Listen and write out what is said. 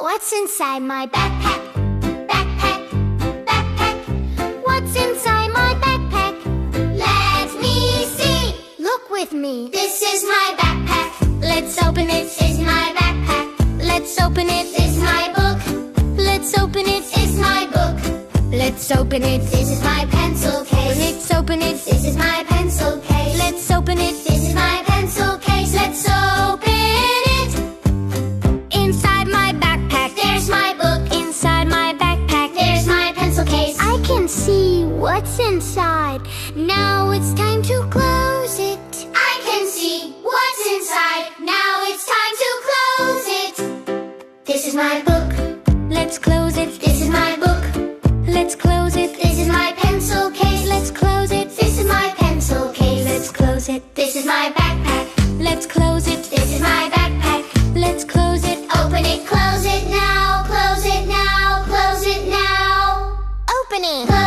What's inside my backpack? Backpack, backpack. What's inside my backpack? Let me see. Look with me. This is my backpack. Let's open it. This is my backpack. Let's open it. This is my book. Let's open it. This is my book. Let's open it. This is my pencil case. Let's open it. This is my pencil case. Let's open it. This is my pencil case. Let's open it. Inside my backpack, there's my book. Inside my backpack, there's my pencil case. I can see what's inside. Now it's time to close it. I can see what's inside. Now it's time to close it. This is my book. Let's close it. This is my book. Let's close it. This is my pencil case. Let's close it. This is my pencil case. Let's close it. This is my backpack. Let's close it. This is my backpack. Let's close it. Open it. Close it now. Close it now. Close it now. Opening.